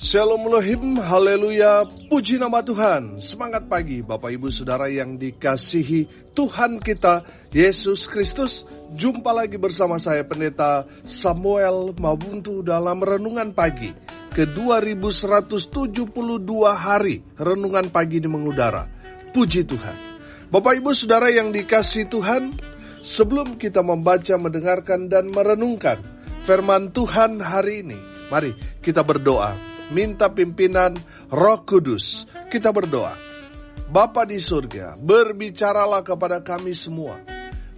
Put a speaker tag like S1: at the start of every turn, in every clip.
S1: Shalom Elohim, haleluya, puji nama Tuhan. Semangat pagi Bapak Ibu Saudara yang dikasihi Tuhan kita Yesus Kristus. Jumpa lagi bersama saya Pendeta Samuel Mabuntu dalam Renungan Pagi ke 2172 hari Renungan Pagi ini mengudara. Puji Tuhan. Bapak Ibu Saudara yang dikasihi Tuhan, sebelum kita membaca, mendengarkan dan merenungkan firman Tuhan hari ini, mari kita berdoa. Minta pimpinan Roh Kudus. Kita berdoa. Bapa di surga, berbicaralah kepada kami semua.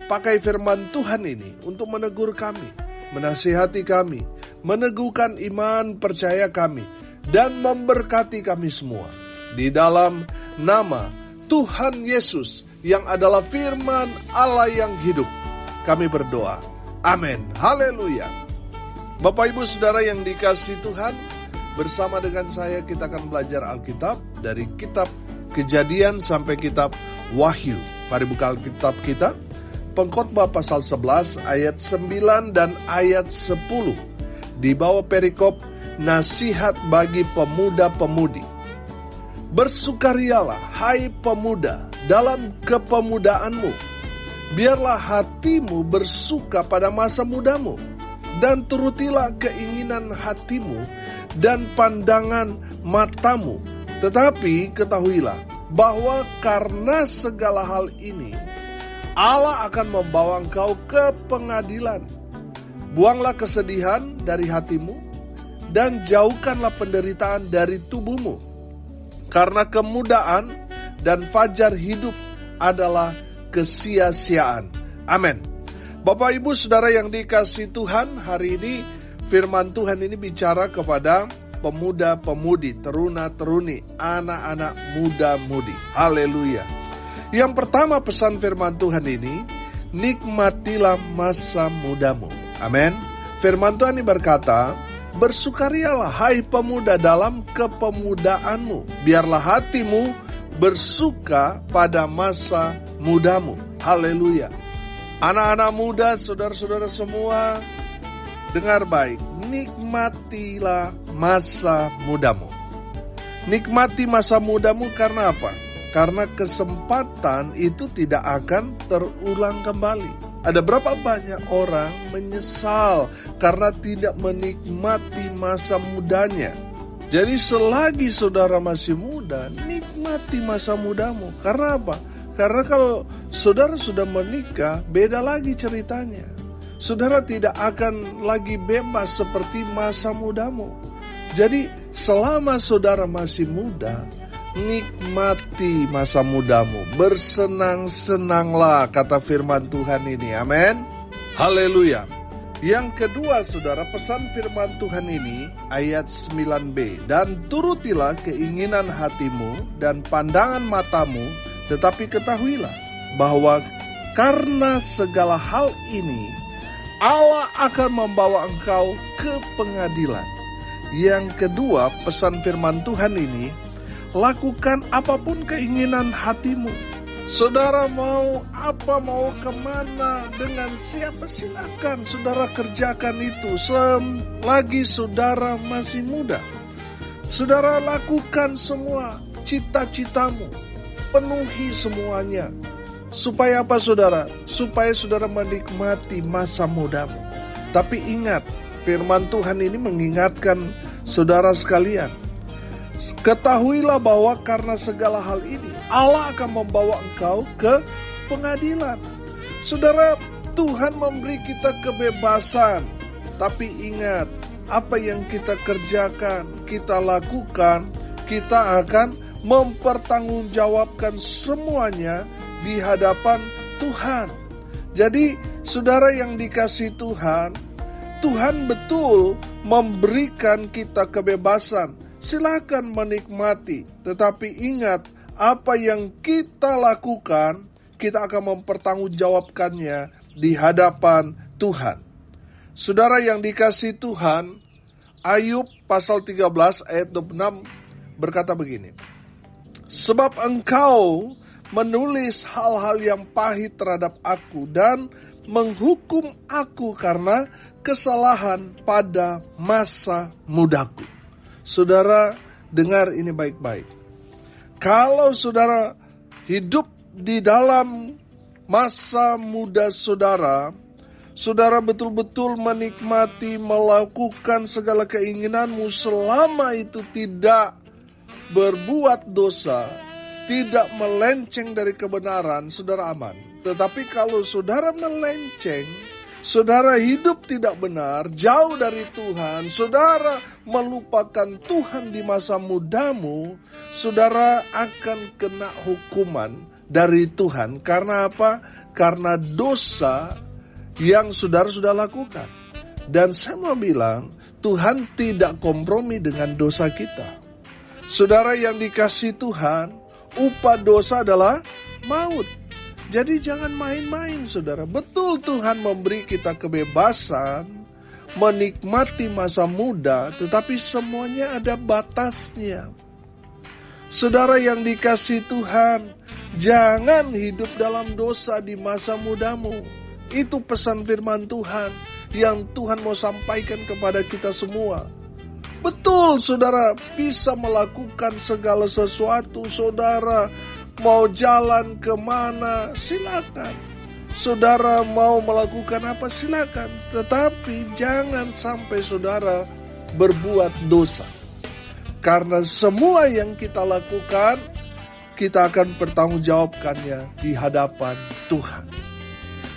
S1: Pakai firman Tuhan ini untuk menegur kami, menasihati kami, meneguhkan iman percaya kami, dan memberkati kami semua. Di dalam nama Tuhan Yesus yang adalah firman Allah yang hidup, kami berdoa. Amin. Haleluya. Bapak Ibu Saudara yang dikasihi Tuhan, bersama dengan saya kita akan belajar Alkitab dari kitab Kejadian sampai kitab Wahyu. Mari buka Alkitab kita, Pengkhotbah pasal 11 ayat 9 dan ayat 10. Di bawah perikop nasihat bagi pemuda-pemudi. Bersukarialah hai pemuda dalam kepemudaanmu. Biarlah hatimu bersuka pada masa mudamu, dan turutilah keinginan hatimu dan pandangan matamu. Tetapi ketahuilah bahwa karena segala hal ini Allah akan membawa engkau ke pengadilan. Buanglah kesedihan dari hatimu dan jauhkanlah penderitaan dari tubuhmu. Karena kemudaan dan fajar hidup adalah kesia-siaan. Amin. Bapak Ibu Saudara yang dikasihi Tuhan, hari ini firman Tuhan ini bicara kepada pemuda-pemudi, teruna-teruni, anak-anak muda-mudi. Haleluya. Yang pertama pesan firman Tuhan ini, nikmatilah masa mudamu. Amin. Firman Tuhan ini berkata, bersukarialah hai pemuda dalam kepemudaanmu. Biarlah hatimu bersuka pada masa mudamu. Haleluya. Anak-anak muda, saudara-saudara semua, dengar baik, nikmatilah masa mudamu. Nikmati masa mudamu karena apa? Karena kesempatan itu tidak akan terulang kembali. Ada berapa banyak orang menyesal karena tidak menikmati masa mudanya. Jadi selagi saudara masih muda, nikmati masa mudamu. Karena apa? Karena kalau saudara sudah menikah, beda lagi ceritanya. Saudara tidak akan lagi bebas seperti masa mudamu. Jadi selama saudara masih muda, nikmati masa mudamu. Bersenang-senanglah, kata firman Tuhan ini. Amin. Haleluya. Yang kedua saudara, pesan firman Tuhan ini ayat 9b. Dan turutilah keinginan hatimu dan pandangan matamu, tetapi ketahuilah bahwa karena segala hal ini Allah akan membawa engkau ke pengadilan. Yang kedua, pesan firman Tuhan ini, lakukan apapun keinginan hatimu. Saudara mau apa, mau kemana, dengan siapa, silakan saudara kerjakan itu selagi saudara masih muda. Saudara lakukan semua cita-citamu, penuhi semuanya. Supaya apa saudara? Supaya saudara menikmati masa mudamu. Tapi ingat, firman Tuhan ini mengingatkan saudara sekalian. Ketahuilah bahwa karena segala hal ini Allah akan membawa engkau ke pengadilan. Saudara, Tuhan memberi kita kebebasan. Tapi ingat, apa yang kita kerjakan, kita lakukan, kita akan mempertanggungjawabkan semuanya di hadapan Tuhan. Jadi saudara yang dikasihi Tuhan, Tuhan betul memberikan kita kebebasan. Silakan menikmati, tetapi ingat, apa yang kita lakukan, kita akan mempertanggungjawabkannya di hadapan Tuhan. Saudara yang dikasihi Tuhan, Ayub pasal 13 ayat 26 berkata begini. Sebab engkau menulis hal-hal yang pahit terhadap aku dan menghukum aku karena kesalahan pada masa mudaku. Saudara, dengar ini baik-baik. Kalau saudara hidup di dalam masa muda saudara, saudara betul-betul menikmati melakukan segala keinginanmu selama itu tidak berbuat dosa, tidak melenceng dari kebenaran, saudara aman. Tetapi kalau saudara melenceng, saudara hidup tidak benar, jauh dari Tuhan, saudara melupakan Tuhan di masa mudamu, saudara akan kena hukuman dari Tuhan. Karena apa? Karena dosa yang saudara sudah lakukan. Dan saya mau bilang, Tuhan tidak kompromi dengan dosa kita. Saudara yang dikasihi Tuhan, upah dosa adalah maut. Jadi jangan main-main, saudara. Betul Tuhan memberi kita kebebasan, menikmati masa muda, tetapi semuanya ada batasnya. Saudara yang dikasihi Tuhan, jangan hidup dalam dosa di masa mudamu. Itu pesan firman Tuhan yang Tuhan mau sampaikan kepada kita semua. Betul, saudara bisa melakukan segala sesuatu. Saudara mau jalan kemana, silakan. Saudara mau melakukan apa, silakan. Tetapi jangan sampai saudara berbuat dosa. Karena semua yang kita lakukan, kita akan bertanggungjawabkannya di hadapan Tuhan.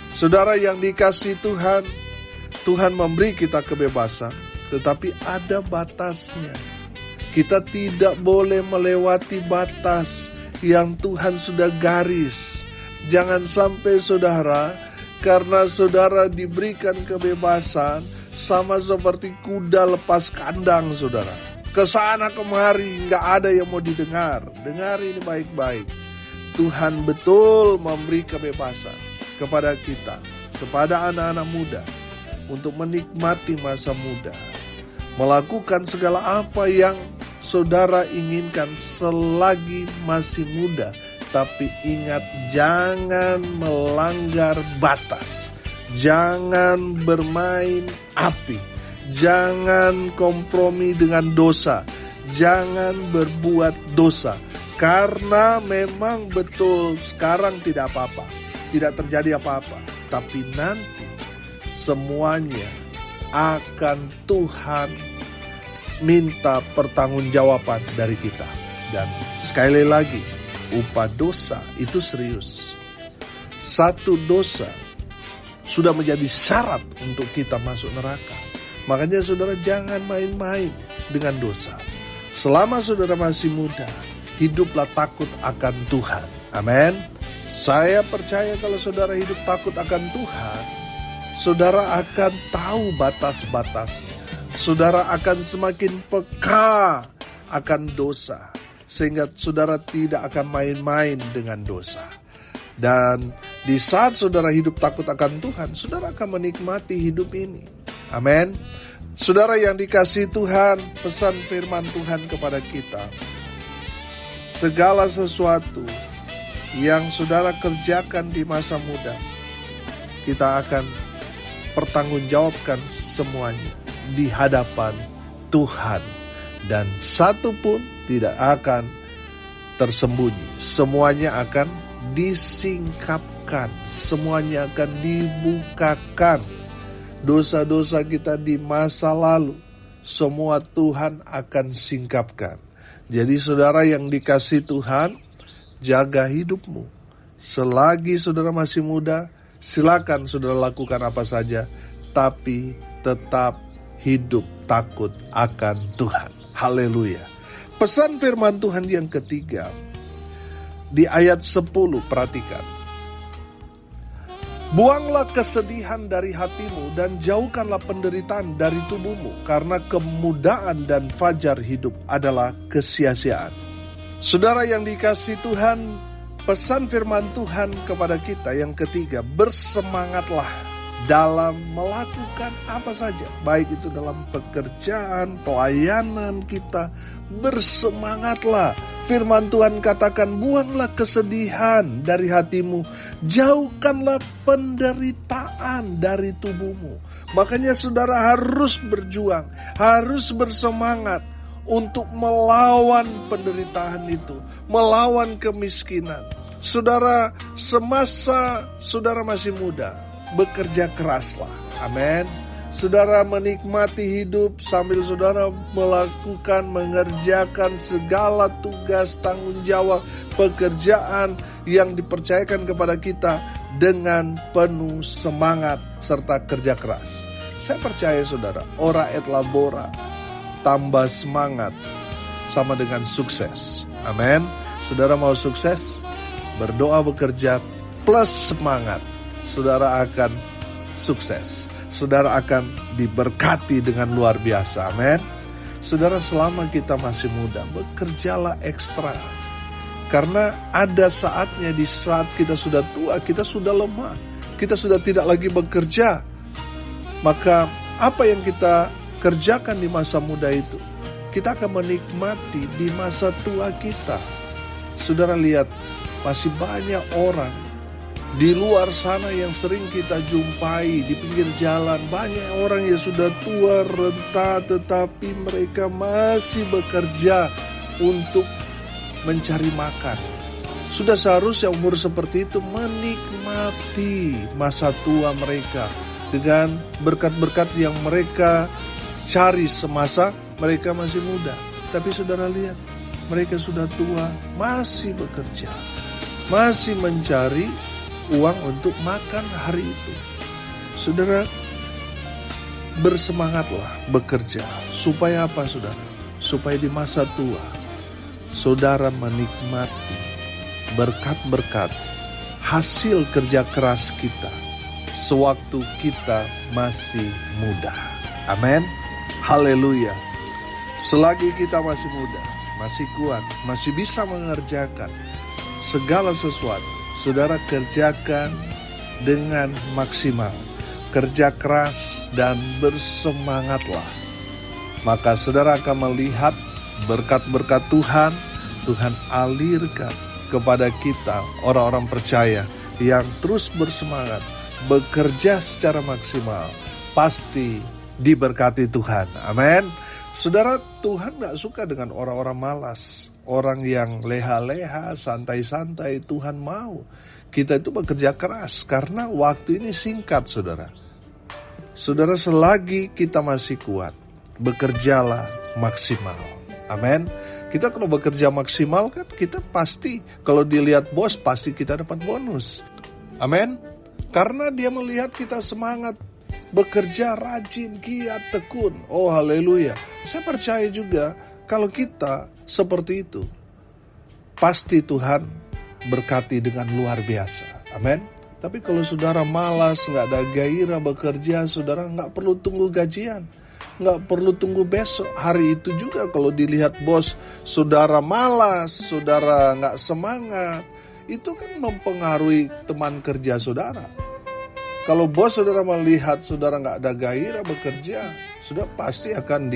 S1: Saudara yang dikasihi Tuhan, Tuhan memberi kita kebebasan, tetapi ada batasnya. Kita tidak boleh melewati batas yang Tuhan sudah garis. Jangan sampai saudara, karena saudara diberikan kebebasan, sama seperti kuda lepas kandang saudara. Kesana kemari, gak ada yang mau didengar. Dengar ini baik-baik. Tuhan betul memberi kebebasan kepada kita, kepada anak-anak muda, untuk menikmati masa muda, melakukan segala apa yang saudara inginkan selagi masih muda. Tapi ingat, jangan melanggar batas, jangan bermain api, jangan kompromi dengan dosa, jangan berbuat dosa. Karena memang betul sekarang tidak apa-apa, tidak terjadi apa-apa, tapi nanti semuanya akan Tuhan minta pertanggungjawaban dari kita. Dan sekali lagi, upah dosa itu serius. Satu dosa sudah menjadi syarat untuk kita masuk neraka. Makanya saudara jangan main-main dengan dosa. Selama saudara masih muda, hiduplah takut akan Tuhan. Amin. Saya percaya kalau saudara hidup takut akan Tuhan, saudara akan tahu batas-batasnya. Saudara akan semakin peka akan dosa, sehingga saudara tidak akan main-main dengan dosa. Dan di saat saudara hidup takut akan Tuhan, saudara akan menikmati hidup ini. Amin. Saudara yang dikasihi Tuhan, pesan firman Tuhan kepada kita, segala sesuatu yang saudara kerjakan di masa muda, kita akan pertanggungjawabkan semuanya di hadapan Tuhan. Dan satu pun tidak akan tersembunyi. Semuanya akan disingkapkan, semuanya akan dibukakan. Dosa-dosa kita di masa lalu, semua Tuhan akan singkapkan. Jadi saudara yang dikasihi Tuhan, jaga hidupmu. Selagi saudara masih muda, silakan saudara lakukan apa saja, tapi tetap hidup takut akan Tuhan. Haleluya. Pesan firman Tuhan yang ketiga, di ayat 10, perhatikan. Buanglah kesedihan dari hatimu dan jauhkanlah penderitaan dari tubuhmu, karena kemudaan dan fajar hidup adalah kesia-siaan. Saudara yang dikasihi Tuhan, pesan firman Tuhan kepada kita yang ketiga, bersemangatlah dalam melakukan apa saja, baik itu dalam pekerjaan, pelayanan kita, bersemangatlah. Firman Tuhan katakan, buanglah kesedihan dari hatimu, jauhkanlah penderitaan dari tubuhmu. Makanya saudara harus berjuang, harus bersemangat untuk melawan penderitaan itu, melawan kemiskinan. Saudara, semasa saudara masih muda, bekerja keraslah. Amin. Saudara menikmati hidup sambil saudara mengerjakan segala tugas, tanggung jawab, pekerjaan yang dipercayakan kepada kita dengan penuh semangat serta kerja keras. Saya percaya saudara, ora et labora, tambah semangat sama dengan sukses. Amin. Saudara mau sukses? Berdoa, bekerja plus semangat. Saudara akan sukses. Saudara akan diberkati dengan luar biasa. Amin. Saudara, selama kita masih muda, bekerjalah ekstra. Karena ada saatnya di saat kita sudah tua, kita sudah lemah, kita sudah tidak lagi bekerja. Maka apa yang kita kerjakan di masa muda itu, kita akan menikmati di masa tua kita. Saudara lihat, masih banyak orang di luar sana yang sering kita jumpai di pinggir jalan. Banyak orang yang sudah tua, renta, tetapi mereka masih bekerja untuk mencari makan. Sudah seharusnya umur seperti itu menikmati masa tua mereka dengan berkat-berkat yang mereka cari semasa mereka masih muda. Tapi saudara lihat, mereka sudah tua, masih bekerja, masih mencari uang untuk makan hari itu. Saudara, bersemangatlah bekerja. Supaya apa saudara? Supaya di masa tua, saudara menikmati berkat-berkat hasil kerja keras kita sewaktu kita masih muda. Amin. Haleluya. Selagi kita masih muda, masih kuat, masih bisa mengerjakan segala sesuatu, saudara kerjakan dengan maksimal. Kerja keras dan bersemangatlah. Maka saudara akan melihat berkat-berkat Tuhan, Tuhan alirkan kepada kita, orang-orang percaya yang terus bersemangat, bekerja secara maksimal, pasti diberkati Tuhan. Amin. Saudara, Tuhan gak suka dengan orang-orang malas, orang yang leha-leha, santai-santai. Tuhan mau kita itu bekerja keras karena waktu ini singkat, saudara. Saudara, selagi kita masih kuat, bekerjalah maksimal. Amin. Kita kalau bekerja maksimal kan kita pasti, kalau dilihat bos pasti kita dapat bonus. Amin. Karena dia melihat kita semangat, bekerja rajin, giat, tekun. Oh haleluya. Saya percaya juga kalau kita seperti itu, pasti Tuhan berkati dengan luar biasa. Amin. Tapi kalau saudara malas, gak ada gairah bekerja, saudara gak perlu tunggu gajian, gak perlu tunggu besok. Hari itu juga kalau dilihat bos, saudara malas, saudara gak semangat, itu kan mempengaruhi teman kerja saudara. Kalau bos saudara melihat saudara gak ada gairah bekerja, sudah pasti akan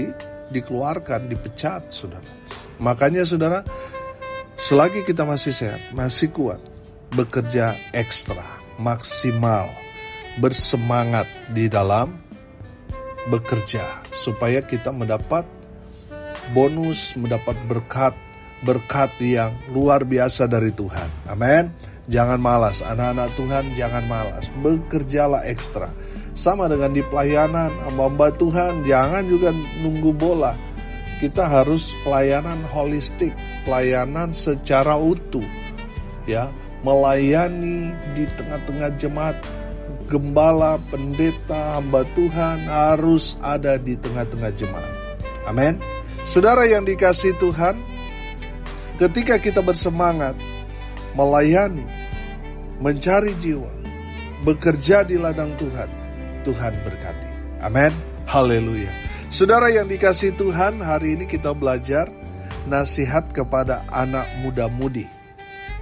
S1: dikeluarkan, dipecat saudara. Makanya saudara, selagi kita masih sehat, masih kuat, bekerja ekstra, maksimal, bersemangat di dalam bekerja, supaya kita mendapat bonus, mendapat berkat yang luar biasa dari Tuhan. Amin. Jangan malas, anak-anak Tuhan, jangan malas, bekerjalah ekstra. Sama dengan di pelayanan, hamba Tuhan, jangan juga nunggu bola. Kita harus pelayanan holistik, pelayanan secara utuh, ya, melayani di tengah-tengah jemaat. Gembala, pendeta, hamba Tuhan harus ada di tengah-tengah jemaat. Amin. Saudara yang dikasihi Tuhan, ketika kita bersemangat melayani, mencari jiwa, bekerja di ladang Tuhan, Tuhan berkati. Amin. Haleluya. Saudara yang dikasihi Tuhan, hari ini kita belajar nasihat kepada anak muda-mudi.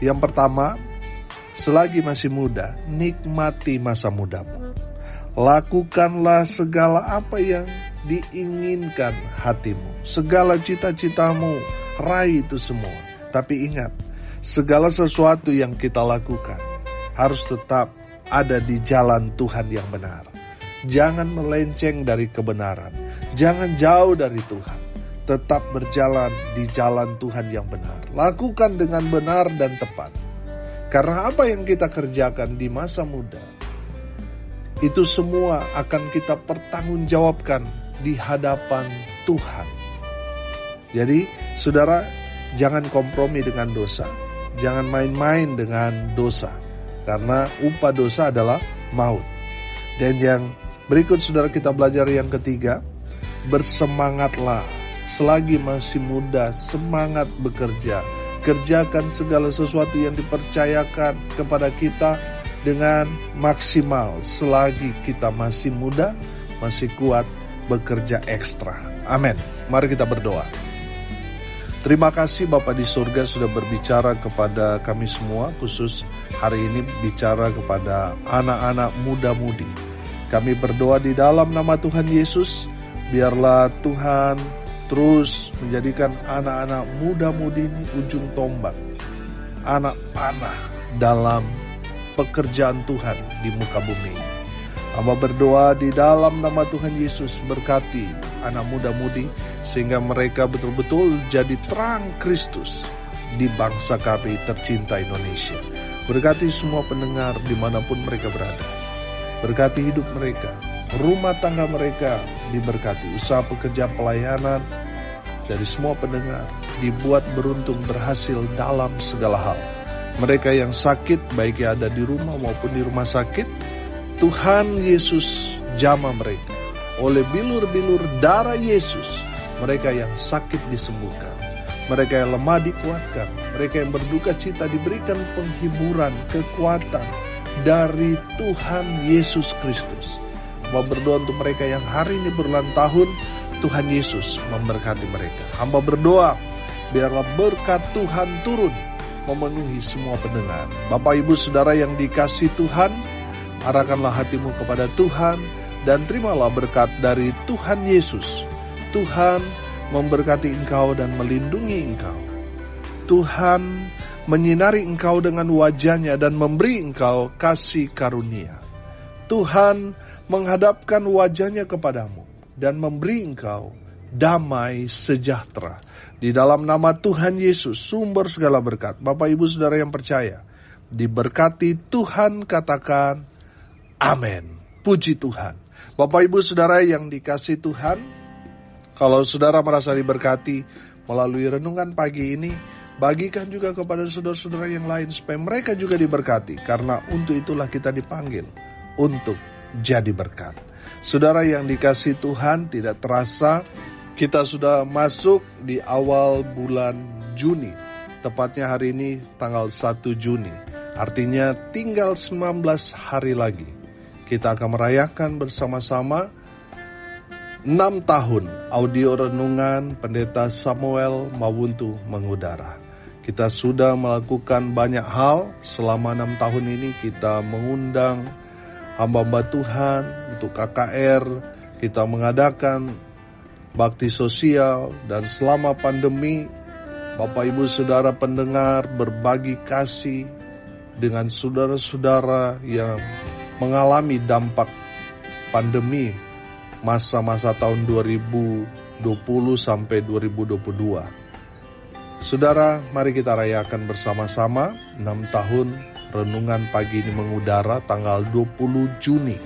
S1: Yang pertama, selagi masih muda, nikmati masa mudamu. Lakukanlah segala apa yang diinginkan hatimu. Segala cita-citamu, raih itu semua. Tapi ingat, segala sesuatu yang kita lakukan harus tetap ada di jalan Tuhan yang benar. Jangan melenceng dari kebenaran. Jangan jauh dari Tuhan. tetap berjalan di jalan Tuhan yang benar. Lakukan dengan benar dan tepat. Karena apa yang kita kerjakan di masa muda, itu semua akan kita pertanggungjawabkan di hadapan Tuhan. Jadi, saudara, jangan kompromi dengan dosa. Jangan main-main dengan dosa. Karena upah dosa adalah maut. Dan yang berikut, saudara, kita belajar yang ketiga. Bersemangatlah. Selagi masih muda, semangat bekerja. Kerjakan segala sesuatu yang dipercayakan kepada kita dengan maksimal. Selagi kita masih muda, masih kuat, bekerja ekstra. Amin. Mari kita berdoa. Terima kasih Bapa di surga sudah berbicara kepada kami semua, khusus hari ini bicara kepada anak-anak muda-mudi. Kami berdoa di dalam nama Tuhan Yesus, biarlah Tuhan terus menjadikan anak-anak muda-mudi ini ujung tombak, anak panah dalam pekerjaan Tuhan di muka bumi. Hamba berdoa di dalam nama Tuhan Yesus, berkati anak muda-mudi sehingga mereka betul-betul jadi terang Kristus di bangsa kami tercinta Indonesia. Berkati semua pendengar dimanapun mereka berada. Berkati hidup mereka, rumah tangga mereka diberkati, usaha pekerjaan pelayanan dari semua pendengar dibuat beruntung berhasil dalam segala hal. Mereka yang sakit, baik yang ada di rumah maupun di rumah sakit, Tuhan Yesus jamah mereka. Oleh bilur-bilur darah Yesus, mereka yang sakit disembuhkan, mereka yang lemah dikuatkan, mereka yang berduka cita diberikan penghiburan, kekuatan dari Tuhan Yesus Kristus. Mau berdoa untuk mereka yang hari ini berulang tahun, Tuhan Yesus memberkati mereka. Hamba berdoa, biarlah berkat Tuhan turun memenuhi semua pendengar. Bapak Ibu Saudara yang dikasihi Tuhan, arahkanlah hatimu kepada Tuhan dan terimalah berkat dari Tuhan Yesus. Tuhan memberkati engkau dan melindungi engkau. Tuhan menyinari engkau dengan wajah-Nya dan memberi engkau kasih karunia. Tuhan menghadapkan wajah-Nya kepadamu dan memberi engkau damai sejahtera. Di dalam nama Tuhan Yesus, sumber segala berkat. Bapak Ibu Saudara yang percaya, diberkati Tuhan, katakan amin. Puji Tuhan. Bapak Ibu Saudara yang dikasihi Tuhan, kalau saudara merasa diberkati melalui renungan pagi ini, bagikan juga kepada saudara-saudara yang lain supaya mereka juga diberkati. Karena untuk itulah kita dipanggil untuk jadi berkat. Saudara yang dikasihi Tuhan, tidak terasa kita sudah masuk di awal bulan Juni. Tepatnya hari ini tanggal 1 Juni. Artinya tinggal 19 hari lagi. Kita akan merayakan bersama-sama 6 tahun audio renungan Pendeta Samuel Mawuntu mengudara. Kita sudah melakukan banyak hal selama 6 tahun ini. Kita mengundang hamba-hamba Tuhan untuk KKR, kita mengadakan bakti sosial, dan selama pandemi, Bapak Ibu Saudara pendengar berbagi kasih dengan saudara-saudara yang mengalami dampak pandemi masa-masa tahun 2020 sampai 2022. Saudara, mari kita rayakan bersama-sama 6 tahun renungan pagi ini mengudara tanggal 20 Juni.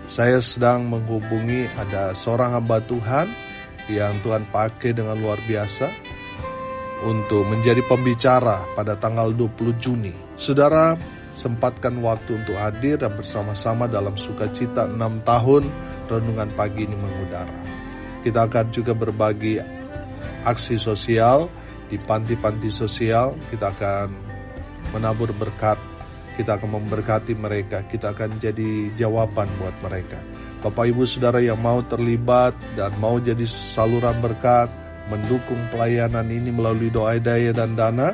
S1: Saya sedang menghubungi ada seorang hamba Tuhan yang Tuhan pakai dengan luar biasa untuk menjadi pembicara pada tanggal 20 Juni. Saudara, sempatkan waktu untuk hadir dan bersama-sama dalam sukacita 6 tahun renungan pagi ini mengudara. Kita akan juga berbagi aksi sosial di panti-panti sosial. Kita akan menabur berkat. Kita akan memberkati mereka, kita akan jadi jawaban buat mereka. Bapak Ibu Saudara yang mau terlibat dan mau jadi saluran berkat, mendukung pelayanan ini melalui doa, daya, dan dana,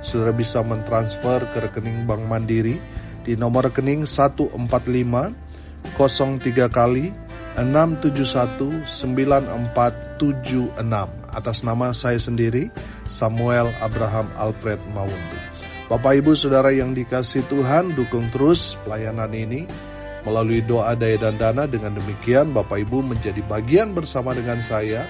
S1: saudara bisa mentransfer ke rekening Bank Mandiri di nomor rekening 145 03 kali 671 9476 atas nama saya sendiri, Samuel Abraham Alfred Mawuntu. Bapak Ibu Saudara yang dikasihi Tuhan, dukung terus pelayanan ini melalui doa, daya, dan dana. Dengan demikian Bapak Ibu menjadi bagian bersama dengan saya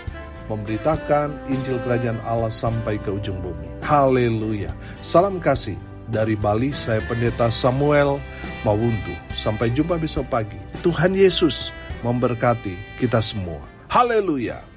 S1: memberitakan Injil Kerajaan Allah sampai ke ujung bumi. Haleluya. Salam kasih dari Bali, saya Pendeta Samuel Mawuntu. Sampai jumpa besok pagi. Tuhan Yesus memberkati kita semua. Haleluya.